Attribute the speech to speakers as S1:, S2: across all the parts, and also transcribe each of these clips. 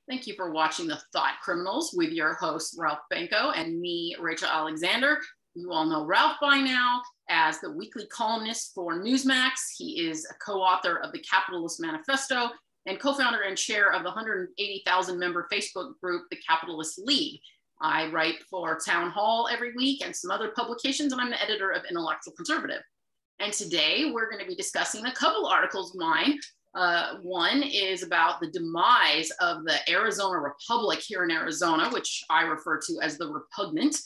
S1: Thank you for watching The Thought Criminals with your host, Ralph Benko, and me, Rachel Alexander. You all know Ralph by now as the weekly columnist for Newsmax. He is a co-author of the Capitalist Manifesto and co-founder and chair of the 180,000 member Facebook group, the Capitalist League. I write for Townhall every week and some other publications, and I'm the editor of Intellectual Conservative. And today we're going to be discussing a couple articles of mine. One is about the demise of the Arizona Republic here in Arizona, which I refer to as the Repugnant.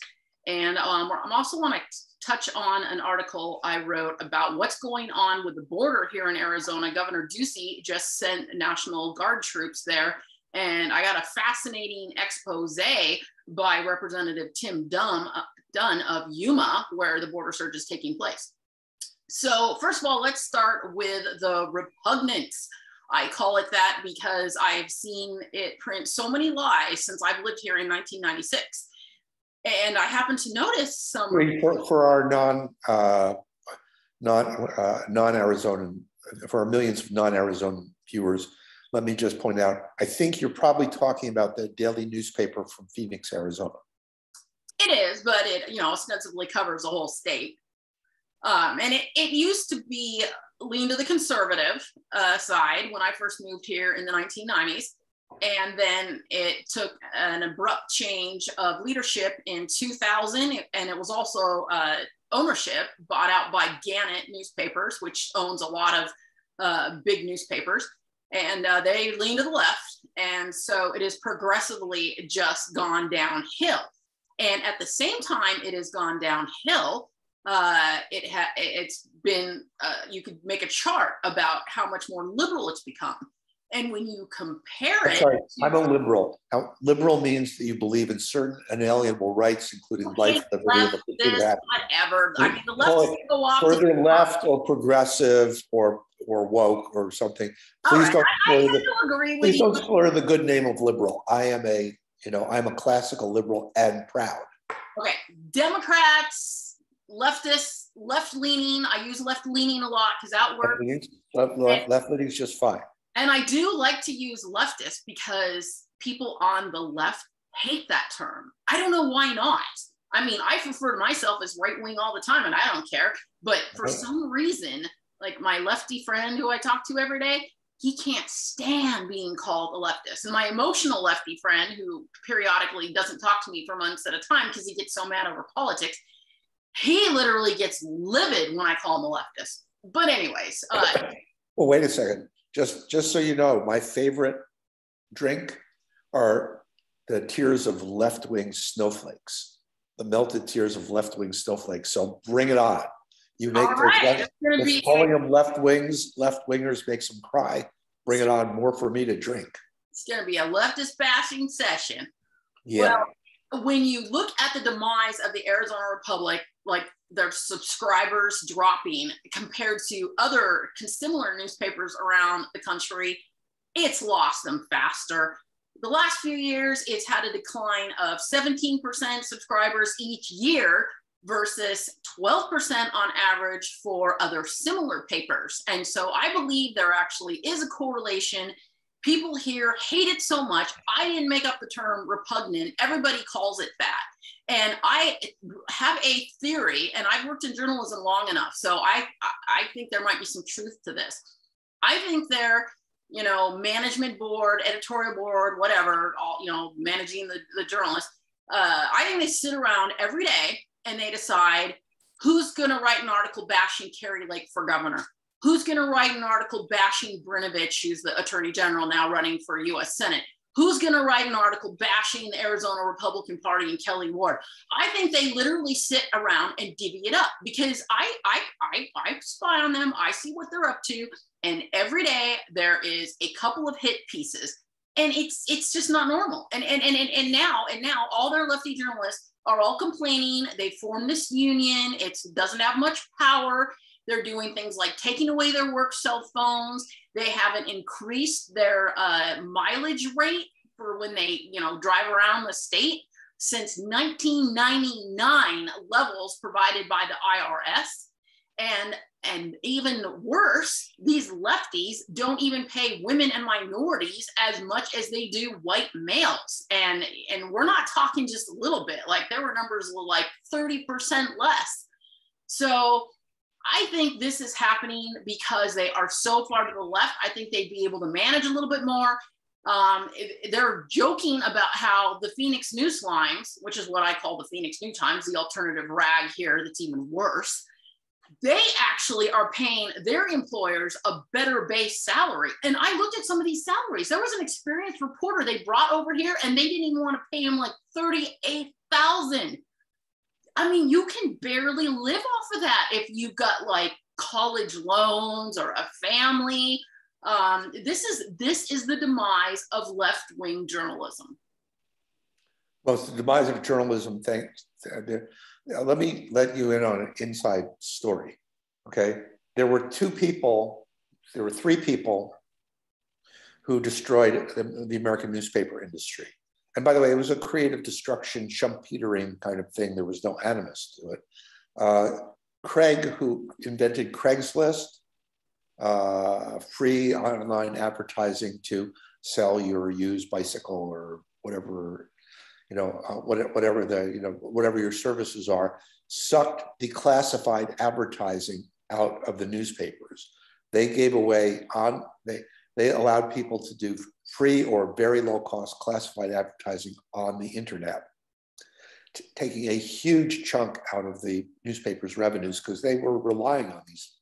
S1: And I'm also want to touch on an article I wrote about what's going on with the border here in Arizona. Governor Ducey just sent National Guard troops there. And I got a fascinating expose by Representative Tim Dunn of Yuma, where the border surge is taking place. So first of all, let's start with the Repugnants. I call it that because I've seen it print so many lies since I've lived here in 1996. And I happen to notice some—
S2: For our non-Arizonan, for our millions of non-Arizonan viewers, let me just point out, I think you're probably talking about the daily newspaper from Phoenix, Arizona.
S1: It is, but it ostensibly covers the whole state. And it used to be lean to the conservative side when I first moved here in the 1990s. And then it took an abrupt change of leadership in 2000. And it was also ownership bought out by Gannett Newspapers, which owns a lot of big newspapers. And they lean to the left. And so it has progressively just gone downhill. And at the same time it has gone downhill, it's been, you could make a chart about how much more liberal it's become. And when you compare it—
S2: Sorry, I'm a liberal. Now, liberal means that you believe in certain inalienable rights, including life, liberty, and the pursuit of happiness.
S1: Whatever. I mean, the left go off
S2: further left or progressive or woke or something. Please don't slur the good name of liberal. I'm a classical liberal and proud.
S1: Okay, Democrats, leftists, left-leaning. I use left-leaning a lot because that works.
S2: Left-leaning is just fine.
S1: And I do like to use leftist because people on the left hate that term. I don't know why not. I mean, I refer to myself as right-wing all the time and I don't care. But for some reason, like my lefty friend who I talk to every day, he can't stand being called a leftist. And my emotional lefty friend who periodically doesn't talk to me for months at a time because he gets so mad over politics, he literally gets livid when I call him a leftist. But anyways.
S2: Well, wait a second. Just so you know, my favorite drink are the tears of left-wing snowflakes, the melted tears of left-wing snowflakes. So bring it on. You make those calling them left-wingers makes them cry. Bring it on, more for me to drink.
S1: It's going to be a leftist bashing session.
S2: Yeah.
S1: Well, when you look at the demise of the Arizona Republic, like their subscribers dropping compared to other similar newspapers around the country, it's lost them faster. The last few years, it's had a decline of 17% subscribers each year versus 12% on average for other similar papers. And so I believe there actually is a correlation. People here hate it so much. I didn't make up the term repugnant. Everybody calls it that. And I have a theory, and I've worked in journalism long enough, so I think there might be some truth to this. I think their, management board, editorial board, whatever, all, managing the journalists, I think they sit around every day and they decide who's going to write an article bashing Carrie Lake for governor. Who's going to write an article bashing Brnovich, who's the attorney general now running for U.S. Senate? Who's going to write an article bashing the Arizona Republican Party and Kelly Ward? I think they literally sit around and divvy it up because I spy on them. I see what they're up to. And every day there is a couple of hit pieces. And it's just not normal. And now all their lefty journalists are all complaining. They formed this union. It doesn't have much power. They're doing things like taking away their work cell phones. They haven't increased their mileage rate for when they, drive around the state since 1999 levels provided by the IRS. And And even worse, these lefties don't even pay women and minorities as much as they do white males. And we're not talking just a little bit. Like, there were numbers like 30% less. So I think this is happening because they are so far to the left. I think they'd be able to manage a little bit more. They're joking about how the Phoenix News Lines, which is what I call the Phoenix New Times, the alternative rag here that's even worse, they actually are paying their employers a better base salary. And I looked at some of these salaries. There was an experienced reporter they brought over here, and they didn't even want to pay him like $38,000. I mean, you can barely live off of that if you've got like college loans or a family. This is the demise of left-wing journalism.
S2: Well, it's the demise of journalism. Thanks. Let me let you in on an inside story. Okay, there were three people who destroyed the American newspaper industry. And by the way, it was a creative destruction, Schumpeterian kind of thing. There was no animus to it. Craig, who invented Craigslist, free online advertising to sell your used bicycle or whatever, whatever your services are, sucked declassified advertising out of the newspapers. They gave away they allowed people to do free or very low cost classified advertising on the internet, taking a huge chunk out of the newspapers' revenues because they were relying on these,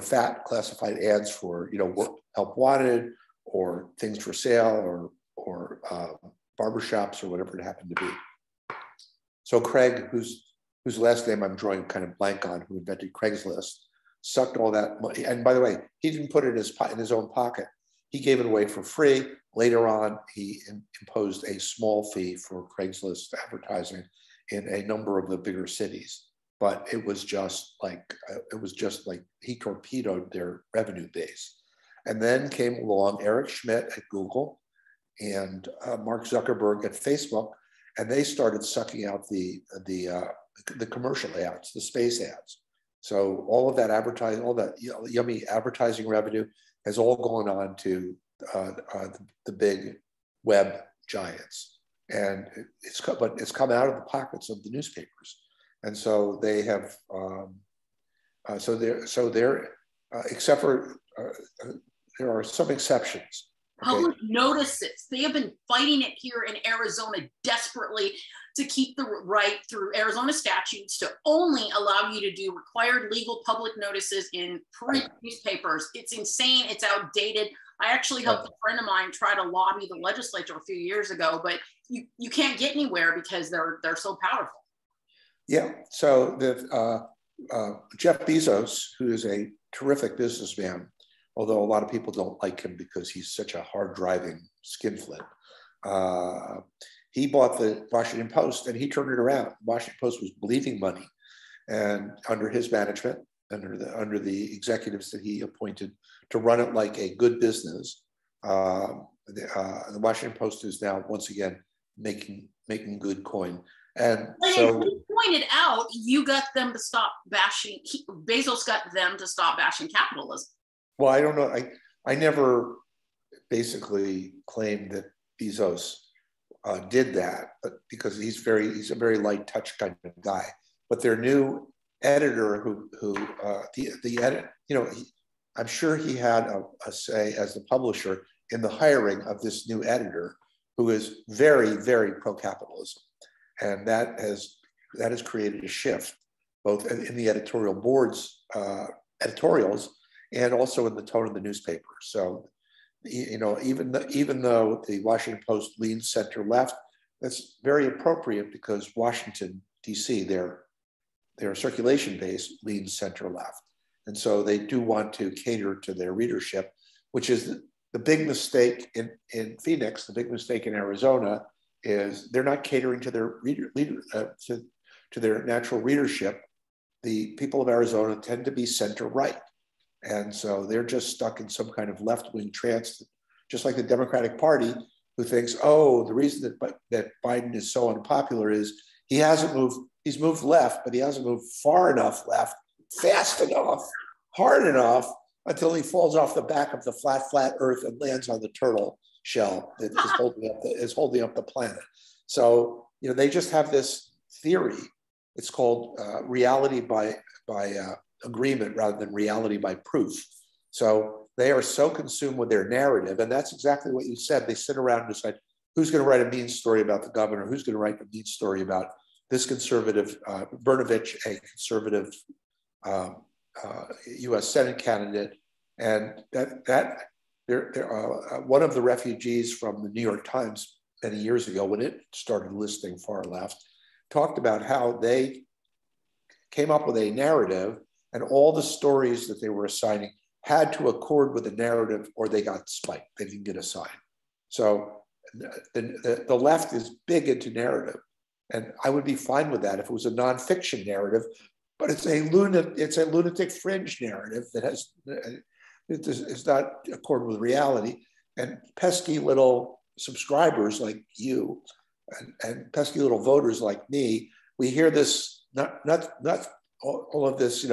S2: fat classified ads for, work, help wanted, or things for sale, or barbershops, or whatever it happened to be. So Craig, whose last name I'm drawing kind of blank on, who invented Craigslist, sucked all that money. And by the way, he didn't put it in his own pocket. He gave it away for free. Later on, he imposed a small fee for Craigslist advertising in a number of the bigger cities. But it was just like he torpedoed their revenue base. And then came along Eric Schmidt at Google and Mark Zuckerberg at Facebook, and they started sucking out the commercial ads, the space ads. So all of that advertising, all that yummy advertising revenue has all gone on to the big web giants, and it's come out of the pockets of the newspapers, and so they have except for there are some exceptions. Okay.
S1: Public notices. They have been fighting it here in Arizona desperately to keep the right through Arizona statutes to only allow you to do required legal public notices in print newspapers. It's insane. It's outdated. I actually helped a friend of mine try to lobby the legislature a few years ago, but you can't get anywhere because they're so powerful. Yeah.
S2: So Jeff Bezos, who is a terrific businessman, although a lot of people don't like him because he's such a hard-driving skinflint. He bought the Washington Post and he turned it around. Washington Post was bleeding money, and under his management, under the executives that he appointed to run it like a good business, the Washington Post is now once again making good coin. And so,
S1: you pointed out, you got them to stop bashing. Bezos got them to stop bashing capitalism.
S2: Well, I don't know. I never basically claimed that Bezos did that, but because he's a very light touch kind of guy. But their new editor, I'm sure he had a say as the publisher in the hiring of this new editor, who is very, very pro-capitalism, and that has created a shift both in the editorial board's editorials and also in the tone of the newspaper. So, even though the Washington Post leans center left, that's very appropriate because Washington, D.C., their circulation base leans center left. And so they do want to cater to their readership, which is the big mistake in Phoenix. The big mistake in Arizona is they're not catering to their to their natural readership. The people of Arizona tend to be center right. And so they're just stuck in some kind of left-wing trance, just like the Democratic Party, who thinks, oh, the reason that Biden is so unpopular is he's moved left, but he hasn't moved far enough left fast enough, hard enough, until he falls off the back of the flat Earth and lands on the turtle shell that is holding up the planet. So, they just have this theory. It's called reality by agreement rather than reality by proof. So they are so consumed with their narrative, and that's exactly what you said. They sit around and decide who's going to write a mean story about the governor, who's going to write a mean story about this conservative, Brnovich, a conservative U.S. Senate candidate, and one of the refugees from the New York Times many years ago, when it started listing far left, talked about how they came up with a narrative, and all the stories that they were assigning had to accord with the narrative, or they got spiked. They didn't get assigned. So the left is big into narrative, and I would be fine with that if it was a nonfiction narrative. But it's a lunatic fringe narrative that is not according with reality. And pesky little subscribers like you, and pesky little voters like me, we hear this not all of this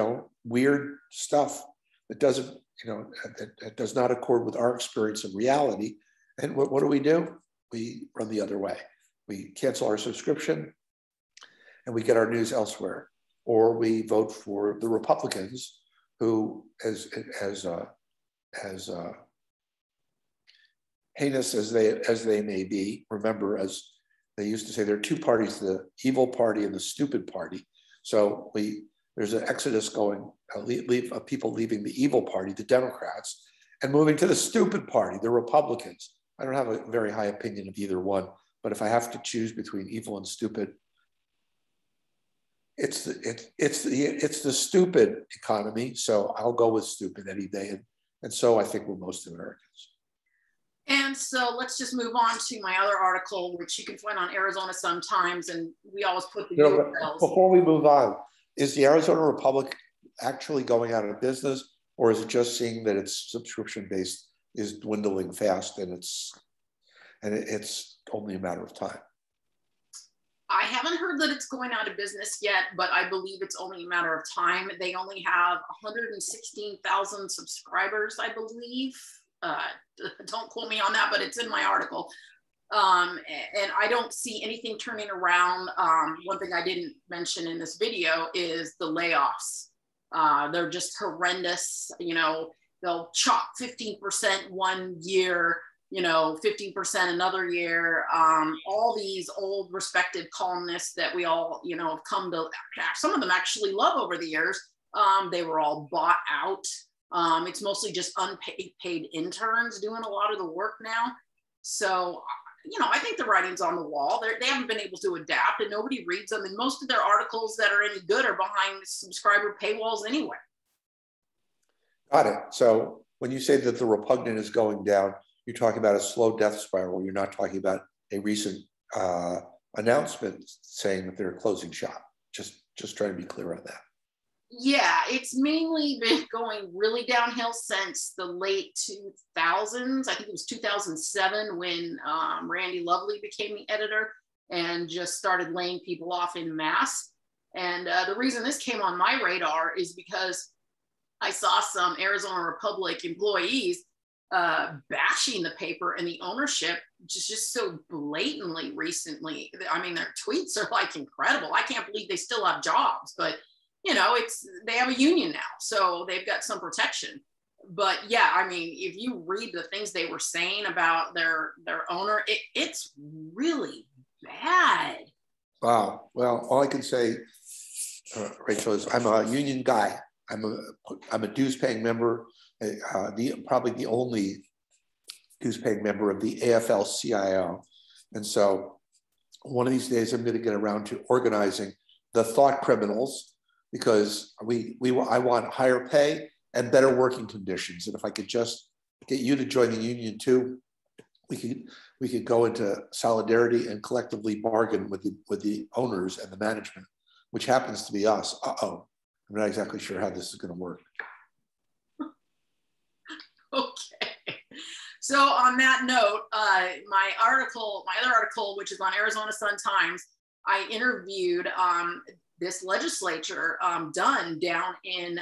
S2: weird stuff that doesn't that does not accord with our experience of reality. And what do? We run the other way. We cancel our subscription, and we get our news elsewhere, or we vote for the Republicans, who, as heinous as they may be, remember, as they used to say, there are two parties: the evil party and the stupid party. So there's an exodus going of people leaving the evil party, the Democrats, and moving to the stupid party, the Republicans. I don't have a very high opinion of either one, but if I have to choose between evil and stupid, it's the stupid economy. So I'll go with stupid any day, and so I think we're most Americans.
S1: And so let's just move on to my other article, which you can find on Arizona Sun-Times, and we always put the URLs.
S2: Before we move on, is the Arizona Republic actually going out of business, or is it just seeing that its subscription-based is dwindling fast, and it's only a matter of time?
S1: I haven't heard that it's going out of business yet, but I believe it's only a matter of time. They only have 116,000 subscribers, I believe. Don't quote me on that, but it's in my article. And I don't see anything turning around. One thing I didn't mention in this video is the layoffs. They're just horrendous. They'll chop 15% one year, 15% another year. All these old respected columnists that we all, have come to, some of them actually love over the years. They were all bought out. It's mostly just unpaid interns doing a lot of the work now. So, I think the writing's on the wall. They haven't been able to adapt, and nobody reads them. And most of their articles that are any good are behind subscriber paywalls anyway.
S2: Got it. So when you say that the Repugnant is going down, you're talking about a slow death spiral. You're not talking about a recent announcement saying that they're closing shop. Just trying to be clear on that.
S1: Yeah, it's mainly been going really downhill since the late 2000s. I think it was 2007 when Randy Lovely became the editor and just started laying people off en masse. And the reason this came on my radar is because I saw some Arizona Republic employees bashing the paper and the ownership just so blatantly recently. I mean, their tweets are like incredible. I can't believe they still have jobs, but they have a union now, so they've got some protection. But yeah, I mean, if you read the things they were saying about their owner, it's really bad.
S2: Wow. Well, all I can say, Rachel, is I'm a union guy. I'm a dues-paying member, probably the only dues-paying member of the AFL-CIO. And so one of these days, I'm going to get around to organizing the thought criminals, because I want higher pay and better working conditions. And if I could just get you to join the union too, we could go into solidarity and collectively bargain with the owners and the management, which happens to be us. I'm not exactly sure how this is going to work.
S1: Okay. So on that note, my other article, which is on Arizona Sun-Times, I interviewed this legislature done down in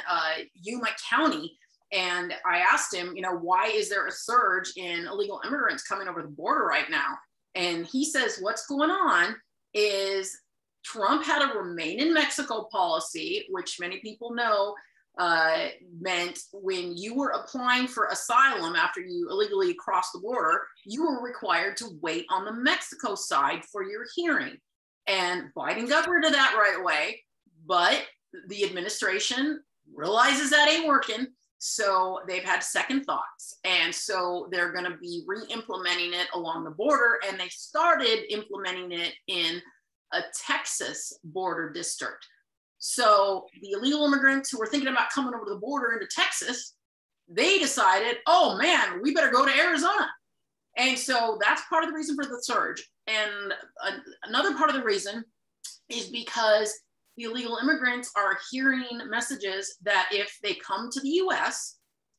S1: Yuma County. And I asked him, why is there a surge in illegal immigrants coming over the border right now? And he says, what's going on is Trump had a remain in Mexico policy, which many people know meant when you were applying for asylum after you illegally crossed the border, you were required to wait on the Mexico side for your hearing. And Biden got rid of that right away, but the administration realizes that ain't working. So they've had second thoughts. And so they're going to be re-implementing it along the border. And they started implementing it in a Texas border district. So the illegal immigrants who were thinking about coming over the border into Texas, they decided, oh man, we better go to Arizona. And so that's part of the reason for the surge. And another part of the reason is because the illegal immigrants are hearing messages that if they come to the US,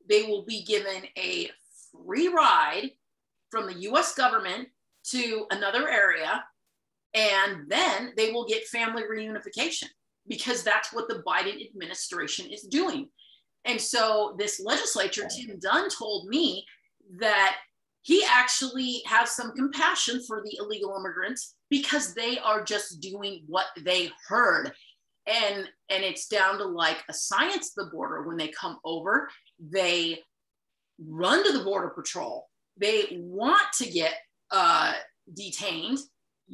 S1: they will be given a free ride from the US government to another area, and then they will get family reunification, because that's what the Biden administration is doing. And so this legislature, Tim Dunn told me that he actually has some compassion for the illegal immigrants because they are just doing what they heard. And it's down to like a science at the border. When they come over, they run to the Border Patrol. They want to get detained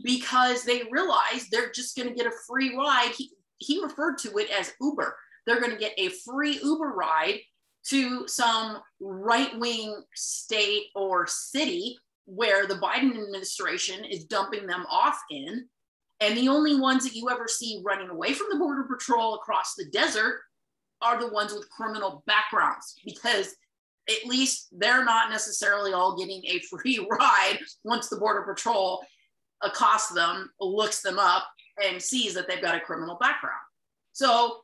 S1: because they realize they're just going to get a free ride. He referred to it as Uber. They're going to get a free Uber ride to some right-wing state or city where the Biden administration is dumping them off in. And the only ones that you ever see running away from the Border Patrol across the desert are the ones with criminal backgrounds, because at least they're not necessarily all getting a free ride once the Border Patrol accosts them, looks them up, and sees that they've got a criminal background. So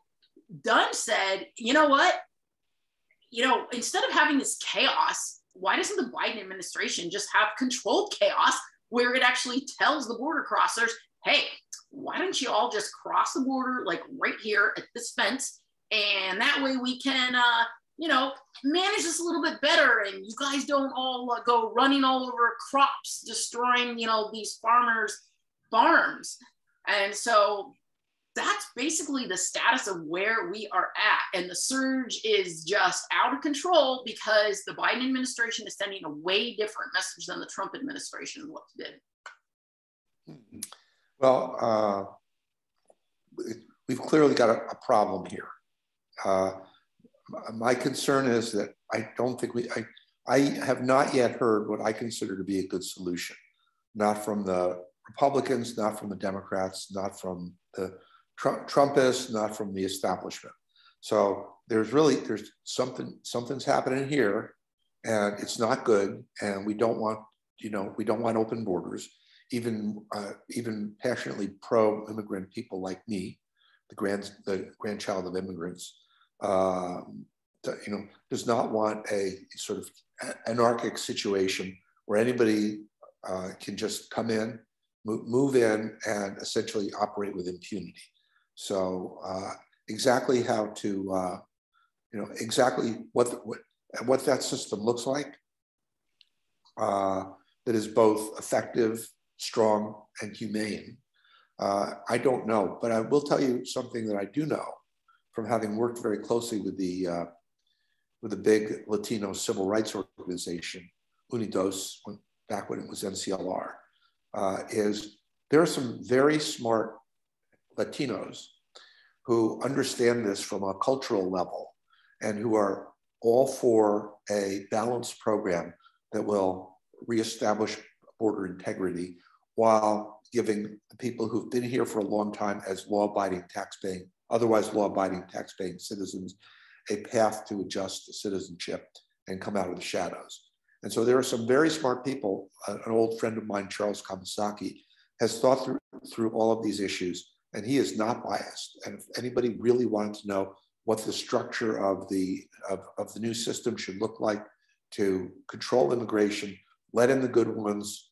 S1: Dunn said, you know what? Instead of having this chaos, why doesn't the Biden administration just have controlled chaos where it actually tells the border crossers, hey, why don't you all just cross the border like right here at this fence? And that way we can, manage this a little bit better. And you guys don't all go running all over crops, destroying, these farmers' farms. And so that's basically the status of where we are at. And the surge is just out of control because the Biden administration is sending a way different message than the Trump administration did.
S2: Well, we've clearly got a problem here. My concern is that I don't think I have not yet heard what I consider to be a good solution, not from the Republicans, not from the Democrats, not from the Trumpists, not from the establishment. So there's something's happening here, and it's not good. And we don't want open borders. Even passionately pro-immigrant people like me, the grandchild of immigrants, does not want a sort of anarchic situation where anybody can just come in, move in, and essentially operate with impunity. So exactly how to, exactly what that system looks like, that is both effective, strong, and humane, I don't know. But I will tell you something that I do know from having worked very closely with the big Latino civil rights organization, Unidos, back when it was NCLR, is there are some very smart Latinos who understand this from a cultural level and who are all for a balanced program that will reestablish border integrity while giving the people who've been here for a long time as law-abiding, otherwise law-abiding tax-paying citizens a path to adjust to citizenship and come out of the shadows. And so there are some very smart people. An old friend of mine, Charles Kamasaki, has thought through all of these issues, and he is not biased. And if anybody really wanted to know what the structure of the new system should look like to control immigration, let in the good ones,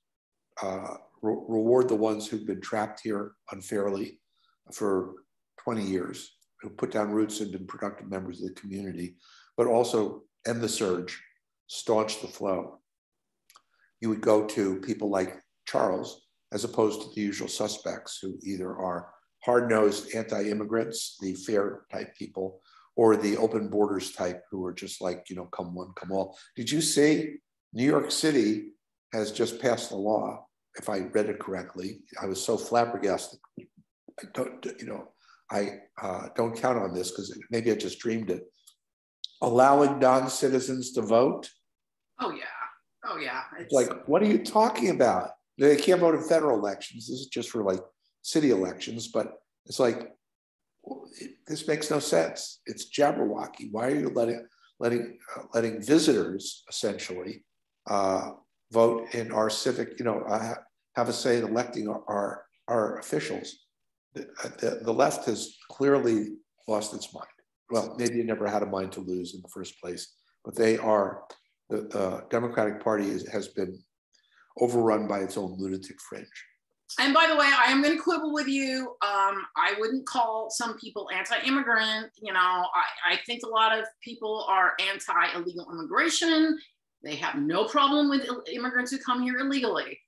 S2: reward the ones who've been trapped here unfairly for 20 years, who put down roots and been productive members of the community, but also end the surge, staunch the flow. You would go to people like Charles, as opposed to the usual suspects who either are hard-nosed anti-immigrants, the fair type people, or the open borders type who are just like, you know, come one, come all. Did you see New York City has just passed a law, if I read it correctly? I was so flabbergasted. I don't count on this because maybe I just dreamed it. Allowing non-citizens to vote.
S1: Oh yeah, oh yeah.
S2: It's like, what are you talking about? They can't vote in federal elections. This is just for like city elections, but it's like, this makes no sense. It's Jabberwocky. Why are you letting visitors essentially vote in our civic, you know, have a say in electing our officials? The left has clearly lost its mind. Well, maybe it never had a mind to lose in the first place, but they are, the Democratic Party has been overrun by its own lunatic fringe.
S1: And by the way, I am going to quibble with you. I wouldn't call some people anti-immigrant. You know, I think a lot of people are anti-illegal immigration. They have no problem with immigrants who come here illegally.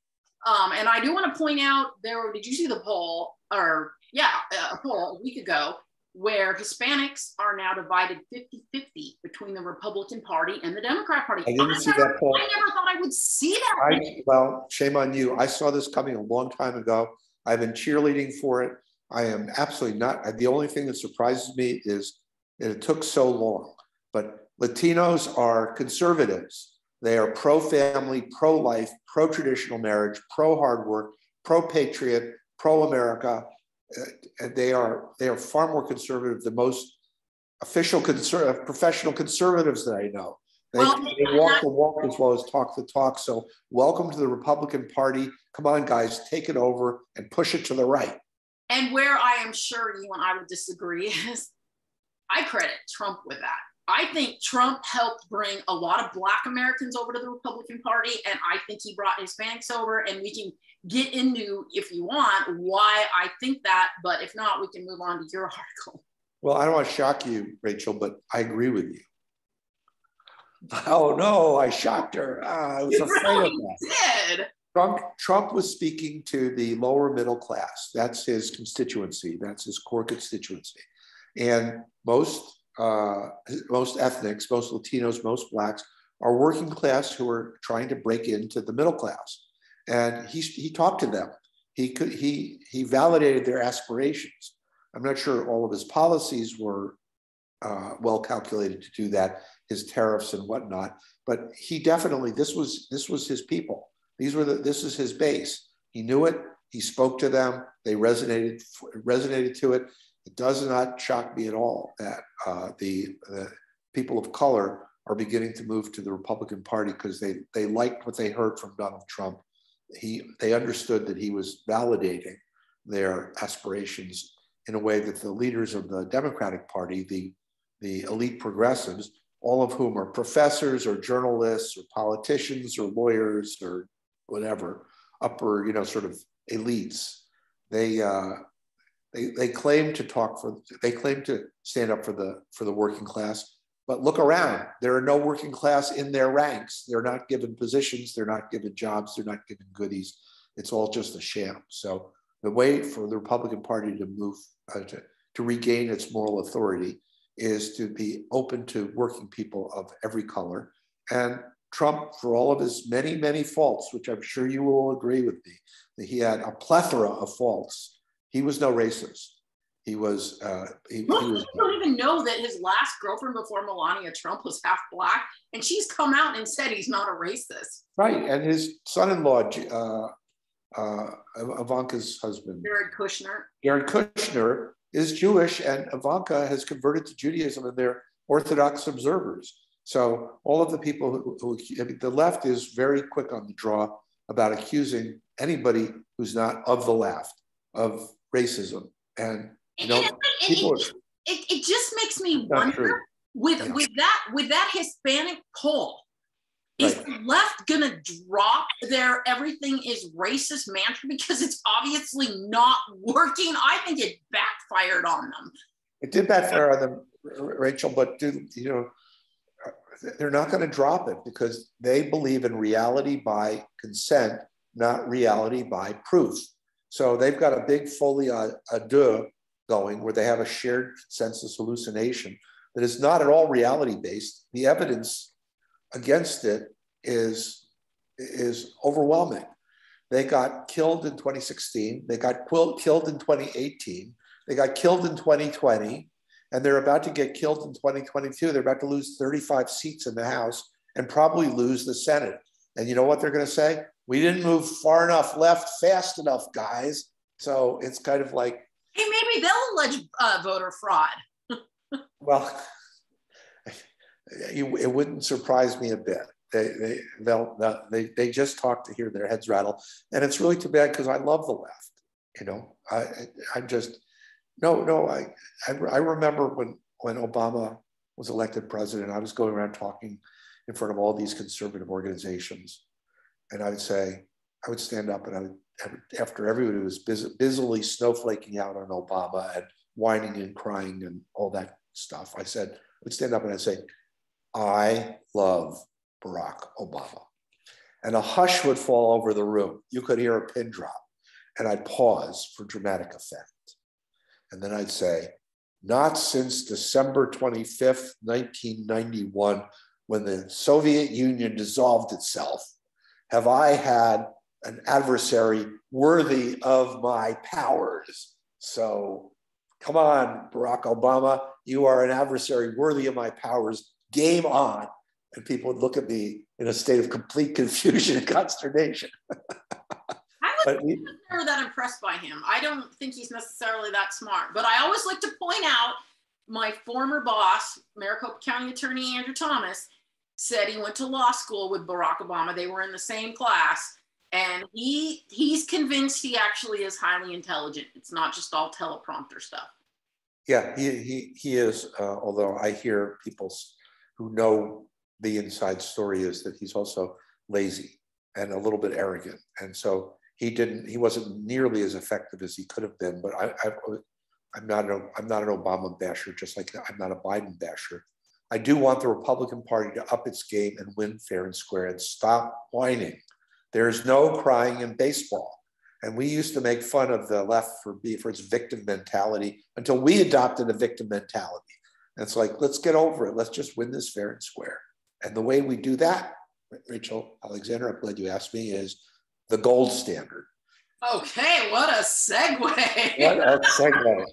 S1: And I do want to point out did you see the poll, or yeah, a poll a week ago, where Hispanics are now divided 50-50 between the Republican Party and the Democrat Party.
S2: I didn't see that poll.
S1: I never thought I would see that.
S2: Well, shame on you. I saw this coming a long time ago. I've been cheerleading for it. I am absolutely not. The only thing that surprises me is that it took so long. But Latinos are conservatives. They are pro-family, pro-life, pro-traditional marriage, pro-hard work, pro-patriot, pro-America. And they are far more conservative than most official professional conservatives that I know. They walk the walk as well as talk the talk. So welcome to the Republican Party. Come on, guys, take it over and push it to the right.
S1: And where I am sure you and I would disagree is I credit Trump with that. I think Trump helped bring a lot of Black Americans over to the Republican Party, and I think he brought Hispanics over, and we can get into, if you want, why I think that, but if not, we can move on to your article.
S2: Well, I don't want to shock you, Rachel, but I agree with you. Oh no, I shocked her. I was afraid of that. Trump was speaking to the lower middle class. That's his constituency. That's his core constituency. And most ethnics, most Latinos, most Blacks are working class who are trying to break into the middle class. And he talked to them. He validated their aspirations. I'm not sure all of his policies were well calculated to do that, his tariffs and whatnot, but he definitely, this was his people. This is his base. He knew it. He spoke to them. They resonated to it. It does not shock me at all that the people of color are beginning to move to the Republican Party because they liked what they heard from Donald Trump. They understood that he was validating their aspirations in a way that the leaders of the Democratic Party, the elite progressives, all of whom are professors or journalists or politicians or lawyers or whatever, upper, sort of elites, they claim to stand up for the working class, but look around. There are no working class in their ranks. They're not given positions. They're not given jobs. They're not given goodies. It's all just a sham. So the way for the Republican Party to move, to regain its moral authority is to be open to working people of every color. And Trump, for all of his many, many faults, which I'm sure you will agree with me, that he had a plethora of faults. He was no racist. He was. I don't
S1: even know that his last girlfriend before Melania Trump was half Black, and she's come out and said he's not a racist.
S2: Right, and his son-in-law, Ivanka's husband, Jared Kushner, is Jewish, and Ivanka has converted to Judaism, and they're Orthodox observers. So all of the people the left is very quick on the draw about accusing anybody who's not of the left of racism. And
S1: it just makes me wonder with that Hispanic poll, Is
S2: Right.
S1: the left gonna drop their everything is racist mantra because it's obviously not working? I think it backfired on them.
S2: It did backfire on them, Rachel, but they're not going to drop it because they believe in reality by consent, not reality by proof. So they've got a big folie à deux going where they have a shared consensus hallucination that is not at all reality-based. The evidence against it is overwhelming. They got killed in 2016. They got killed in 2018. They got killed in 2020. And they're about to get killed in 2022. They're about to lose 35 seats in the House and probably lose the Senate. And you know what they're going to say? We didn't move far enough left fast enough, guys. So it's kind of like,
S1: hey, maybe they'll allege voter fraud.
S2: well, it wouldn't surprise me a bit. They just talk to hear their heads rattle, and it's really too bad because I love the left. You know, I just no. I remember when Obama was elected president, I was going around talking in front of all these conservative organizations, and I would stand up and I would, after everybody was busily snowflaking out on Obama and whining and crying and all that stuff, I would stand up and I'd say, I love Barack Obama. And a hush would fall over the room. You could hear a pin drop. And I'd pause for dramatic effect. And then I'd say, not since December 25th, 1991, when the Soviet Union dissolved itself, have I had an adversary worthy of my powers. So come on, Barack Obama, you are an adversary worthy of my powers. Game on. And people would look at me in a state of complete confusion and consternation.
S1: I was never that impressed by him. I don't think he's necessarily that smart, but I always like to point out my former boss, Maricopa County Attorney Andrew Thomas, said he went to law school with Barack Obama. They were in the same class, and he's convinced he actually is highly intelligent. It's not just all teleprompter stuff.
S2: Yeah, he is. Although I hear people who know the inside story is that he's also lazy and a little bit arrogant, and so he wasn't nearly as effective as he could have been. But I'm not an Obama basher, just like I'm not a Biden basher. I do want the Republican Party to up its game and win fair and square and stop whining. There's no crying in baseball. And we used to make fun of the left for its victim mentality until we adopted a victim mentality. And it's like, let's get over it. Let's just win this fair and square. And the way we do that, Rachel Alexander, I'm glad you asked me, is the gold standard.
S1: Okay, what a segue.
S2: What a segue.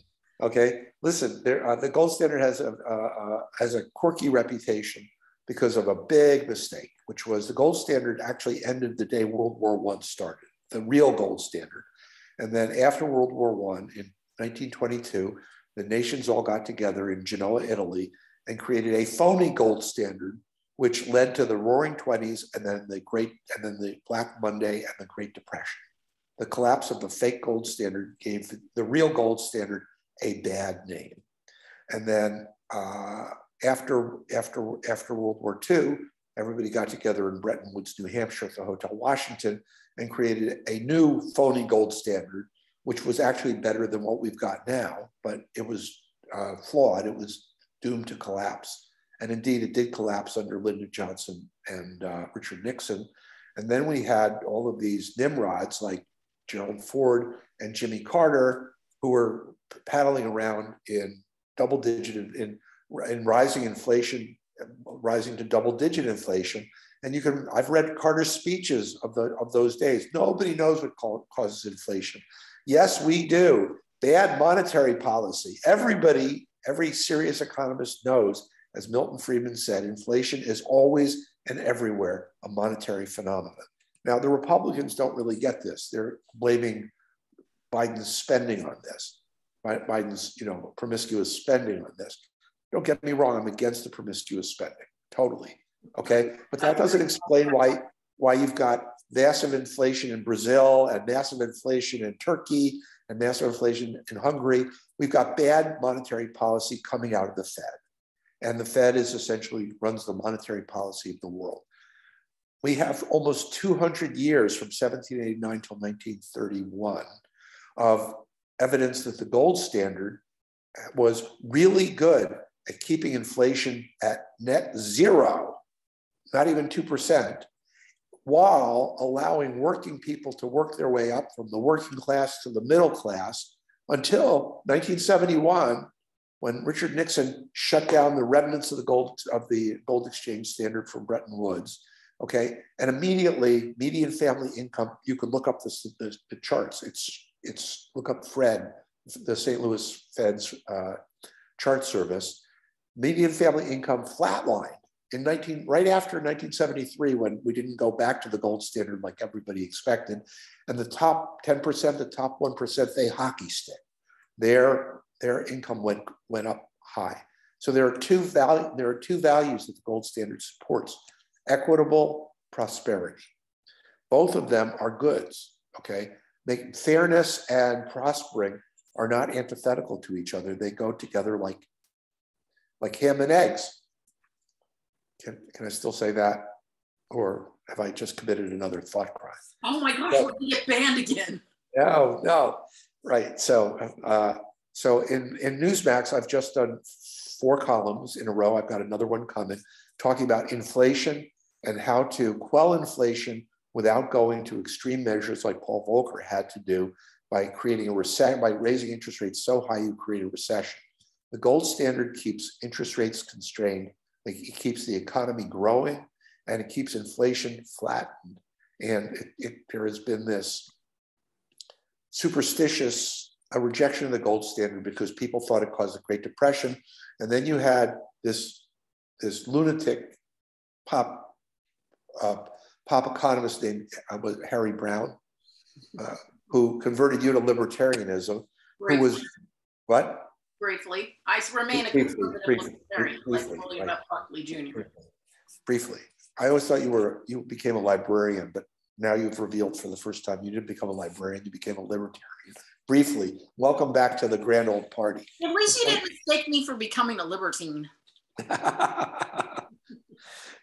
S2: Okay, listen, the gold standard has a quirky reputation because of a big mistake, which was the gold standard actually ended the day World War I started, the real gold standard. And then after World War I in 1922, the nations all got together in Genoa, Italy, and created a phony gold standard, which led to the Roaring '20s and then the Black Monday and the Great Depression. The collapse of the fake gold standard gave the real gold standard a bad name. And then after World War II, everybody got together in Bretton Woods, New Hampshire at the Hotel Washington and created a new phony gold standard, which was actually better than what we've got now, but it was flawed. It was doomed to collapse. And indeed, it did collapse under Lyndon Johnson and Richard Nixon. And then we had all of these nimrods like Gerald Ford and Jimmy Carter, who were paddling around in in rising inflation, rising to double-digit inflation. And I've read Carter's speeches of those days. Nobody knows what causes inflation. Yes, we do. Bad monetary policy. Every serious economist knows, as Milton Friedman said, inflation is always and everywhere a monetary phenomenon. Now, the Republicans don't really get this. They're blaming Biden's spending on this, Biden's promiscuous spending on this. Don't get me wrong, I'm against the promiscuous spending, totally, okay? But that doesn't explain why you've got massive inflation in Brazil and massive inflation in Turkey and massive inflation in Hungary. We've got bad monetary policy coming out of the Fed. And the Fed essentially runs the monetary policy of the world. we have almost 200 years from 1789 till 1931 of evidence that the gold standard was really good at keeping inflation at net zero, not even 2%, while allowing working people to work their way up from the working class to the middle class until 1971, when Richard Nixon shut down the remnants of the gold exchange standard from Bretton Woods. Okay, and immediately median family income, you can look up the charts. It's look up Fred, the St. Louis Fed's chart service. Median family income flatlined right after 1973, when we didn't go back to the gold standard like everybody expected. And the top 10%, the top 1%, they hockey stick. Their income went up high. So there are two values that the gold standard supports: equitable prosperity. Both of them are goods, okay? Fairness and prospering are not antithetical to each other. They go together like ham and eggs. Can I still say that? Or have I just committed another thought crime?
S1: Oh my gosh, we're gonna get banned again.
S2: No, right. So in Newsmax, I've just done 4 columns in a row. I've got another one coming, talking about inflation and how to quell inflation without going to extreme measures like Paul Volcker had to do by creating a recession, by raising interest rates so high you create a recession. The gold standard keeps interest rates constrained. It keeps the economy growing, and it keeps inflation flattened. And there has been this superstitious rejection of the gold standard because people thought it caused the Great Depression. And then you had this lunatic pop economist named Harry Brown, who converted you to libertarianism, who was, what?
S1: Briefly. I remain a conservative libertarian, like William F. Buckley Jr.
S2: Briefly. I always thought you became a librarian, but now you've revealed for the first time you didn't become a librarian, you became a libertarian. Briefly, welcome back to the grand old party.
S1: At least you didn't mistake me for becoming a libertine.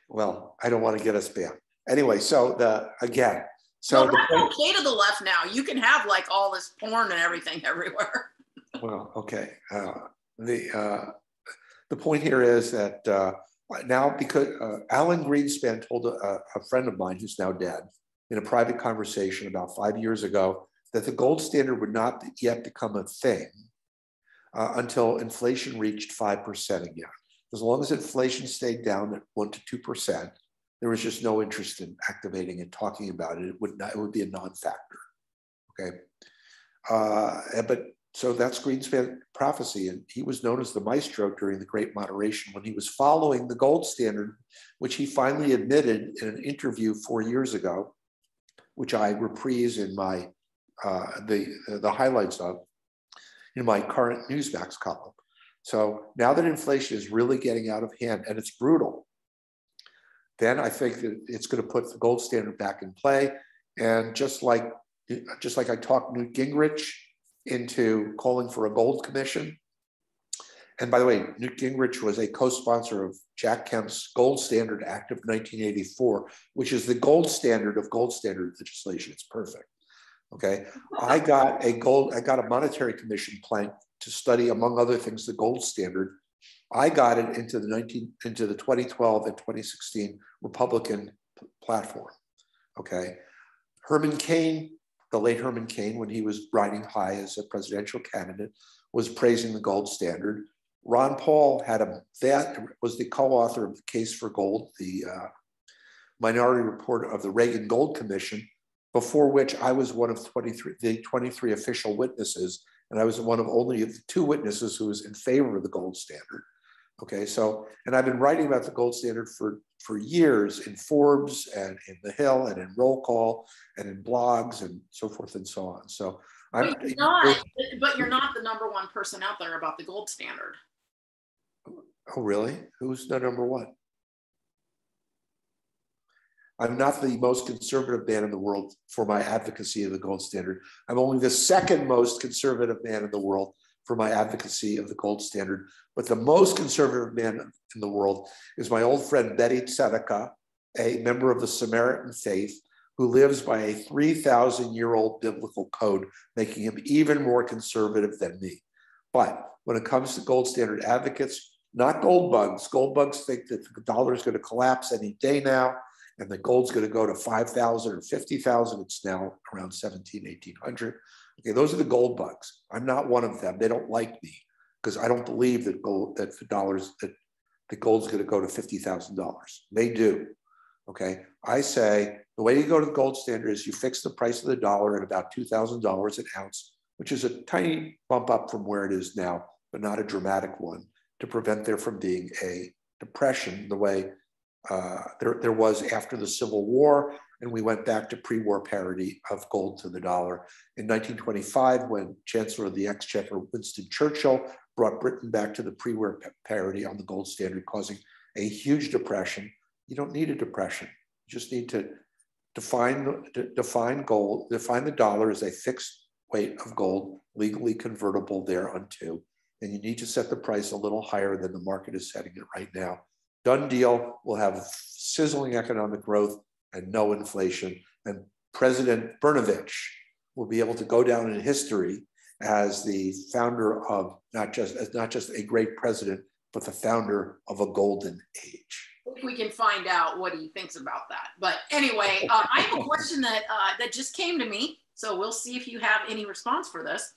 S2: Well, I don't want to get us banned. Anyway, so that's
S1: okay to the left now. You can have like all this porn and everything everywhere.
S2: Well, okay. The point here is that now, because Alan Greenspan told a friend of mine who's now dead in a private conversation about 5 years ago that the gold standard would not yet become a thing until inflation reached 5% again. As long as inflation stayed down at 1 to 2%, there was just no interest in activating and talking about it. It would be a non-factor. Okay, so that's Greenspan's prophecy, and he was known as the maestro during the Great Moderation when he was following the gold standard, which he finally admitted in an interview 4 years ago, which I reprise in my the highlights of in my current Newsmax column. So now that inflation is really getting out of hand and it's brutal, then I think that it's going to put the gold standard back in play. And just like I talked Newt Gingrich into calling for a gold commission. And by the way, Newt Gingrich was a co-sponsor of Jack Kemp's Gold Standard Act of 1984, which is the gold standard of gold standard legislation. It's perfect. Okay, I got a monetary commission plank to study, among other things, the gold standard. I got it into the 2012 and 2016 Republican platform. Okay, Herman Cain, the late Herman Cain, when he was riding high as a presidential candidate, was praising the gold standard. Ron Paul was the co-author of the Case for Gold, the minority report of the Reagan Gold Commission, before which I was one of the 23 official witnesses, and I was one of only 2 witnesses who was in favor of the gold standard. Okay, so, and I've been writing about the gold standard for years in Forbes and in The Hill and in Roll Call and in blogs and so forth and so on. So
S1: but you're not the #1 person out there about the gold standard.
S2: Oh, really? Who's the #1? I'm not the most conservative man in the world for my advocacy of the gold standard. I'm only the 2nd most conservative man in the world for my advocacy of the gold standard. But the most conservative man in the world is my old friend Betty Tzedekah, a member of the Samaritan faith who lives by a 3,000-year-old biblical code, making him even more conservative than me. But when it comes to gold standard advocates, not gold bugs think that the dollar is going to collapse any day now, and the gold's going to go to 5,000 or 50,000. It's now around 17, 1,800. Okay, those are the gold bugs. I'm not one of them. They don't like me because I don't believe that the gold's going to go to $50,000. They do. Okay, I say the way you go to the gold standard is you fix the price of the dollar at about $2,000 an ounce, which is a tiny bump up from where it is now, but not a dramatic one, to prevent there from being a depression the way there was after the Civil War, and we went back to pre-war parity of gold to the dollar. In 1925, when Chancellor of the Exchequer Winston Churchill brought Britain back to the pre-war parity on the gold standard, causing a huge depression. You don't need a depression. You just need to define gold, define the dollar as a fixed weight of gold, legally convertible thereunto. And you need to set the price a little higher than the market is setting it right now. Done deal. We'll have sizzling economic growth and no inflation. And President Brnovich will be able to go down in history as the founder of not just a great president, but the founder of a golden age.
S1: We can find out what he thinks about that. But anyway, I have a question that just came to me. So we'll see if you have any response for this.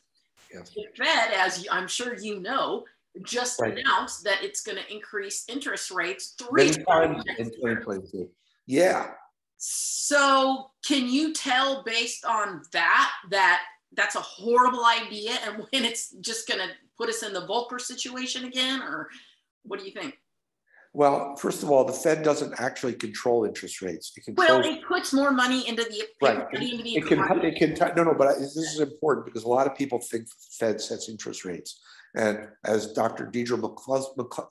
S2: Yes.
S1: The Fed, as I'm sure you know, just announced that it's going to increase interest rates 3 times
S2: in 2022. Yeah.
S1: So can you tell based on that that's a horrible idea and when it's just going to put us in the Volcker situation again, or what do you think?
S2: Well, first of all, the Fed doesn't actually control interest rates.
S1: It puts more money into the economy.
S2: But this is important because a lot of people think the Fed sets interest rates. And as Dr. Deidre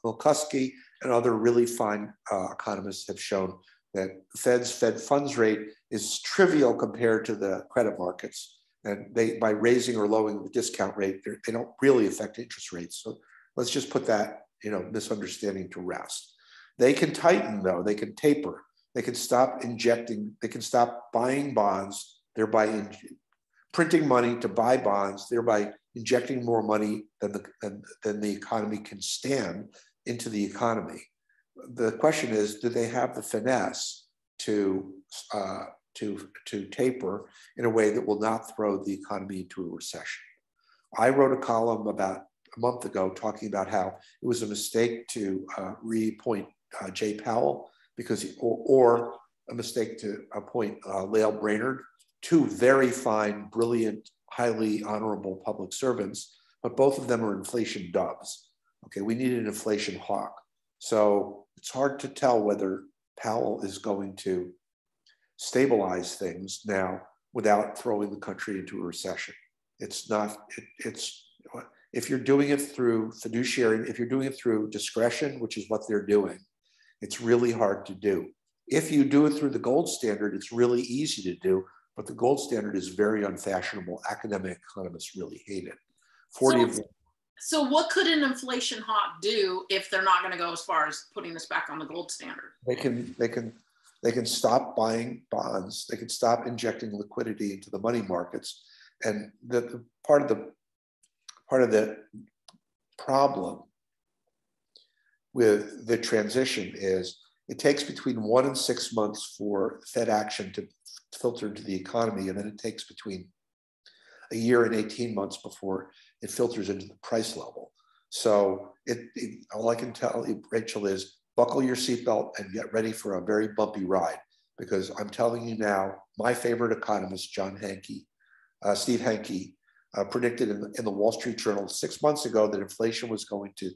S2: McCuskey and other really fine economists have shown, that the Fed's Fed funds rate is trivial compared to the credit markets. And by raising or lowering the discount rate, they don't really affect interest rates. So let's just put that misunderstanding to rest. They can tighten, though. They can taper. They can stop injecting. They can stop buying bonds, thereby printing money to buy bonds, thereby injecting more money than the economy can stand into the economy. The question is, do they have the finesse to taper in a way that will not throw the economy into a recession? I wrote a column about a month ago talking about how it was a mistake to reappoint Jay Powell or a mistake to appoint Lael Brainerd, two very fine, brilliant, highly honorable public servants, but both of them are inflation doves. Okay, we need an inflation hawk. So it's hard to tell whether Powell is going to stabilize things now without throwing the country into a recession. If you're doing it through fiduciary, if you're doing it through discretion, which is what they're doing, it's really hard to do. If you do it through the gold standard, it's really easy to do, but the gold standard is very unfashionable. Academic economists really hate it.
S1: So what could an inflation hawk do if they're not going to go as far as putting us back on the gold standard?
S2: They can stop buying bonds. They can stop injecting liquidity into the money markets. And the part of the problem with the transition is it takes between 1 and 6 months for Fed action to filter into the economy, and then it takes between a year and 18 months before it filters into the price level. So all I can tell you, Rachel, is buckle your seatbelt and get ready for a very bumpy ride, because I'm telling you now, my favorite economist, Steve Hanke, predicted in the Wall Street Journal 6 months ago that inflation was going to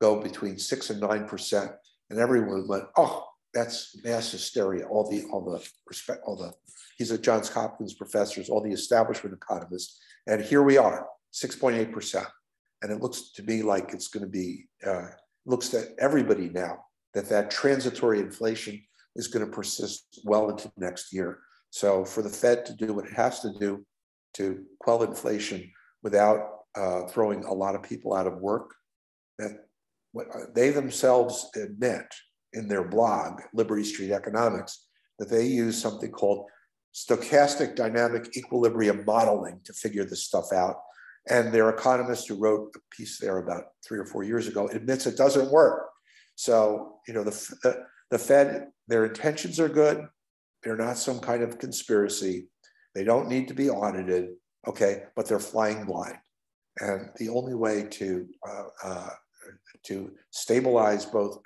S2: go between 6 and 9%, and everyone went, "Oh, that's mass hysteria." He's a Johns Hopkins professor, all the establishment economists, and here we are, 6.8%, and it looks to me like it's going to be. Looks to everybody now that transitory inflation is going to persist well into next year. So for the Fed to do what it has to do to quell inflation without throwing a lot of people out of work, that what they themselves admit in their blog, Liberty Street Economics, that they use something called stochastic dynamic equilibrium modeling to figure this stuff out. And their economist who wrote a piece there about 3 or 4 years ago admits it doesn't work. So, you know, the Fed, their intentions are good. They're not some kind of conspiracy. They don't need to be audited, okay, but they're flying blind. And the only way to stabilize both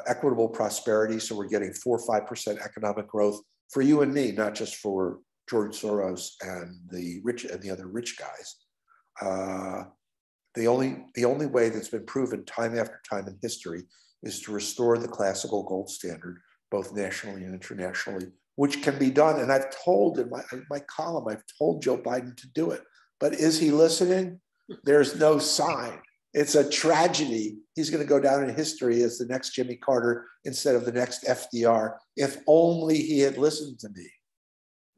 S2: equitable prosperity, so we're getting 4 or 5% economic growth for you and me, not just for George Soros and the rich and the other rich guys. The only way that's been proven time after time in history is to restore the classical gold standard, both nationally and internationally, which can be done. And I've told in my column, I've told Joe Biden to do it. But is he listening? There's no sign. It's a tragedy. He's going to go down in history as the next Jimmy Carter instead of the next FDR. If only he had listened to me.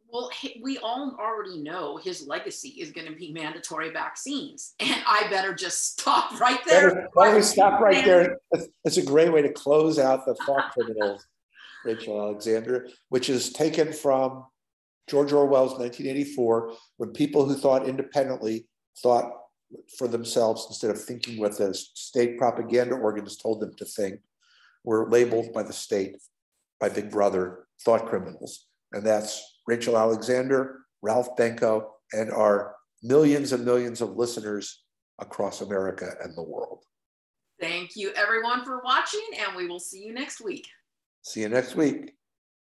S1: Well, we all already know his legacy is going to be mandatory vaccines. And I better just stop right there.
S2: Why don't we stop right there? It's a great way to close out the thought criminals, Rachel Alexander, which is taken from George Orwell's 1984, when people who thought independently thought for themselves instead of thinking what the state propaganda organs told them to think, were labeled by the state, by Big Brother, thought criminals. And that's Rachel Alexander, Ralph Benko, and our millions and millions of listeners across America and the world.
S1: Thank you, everyone, for watching, and we will see you next week.
S2: See you next week.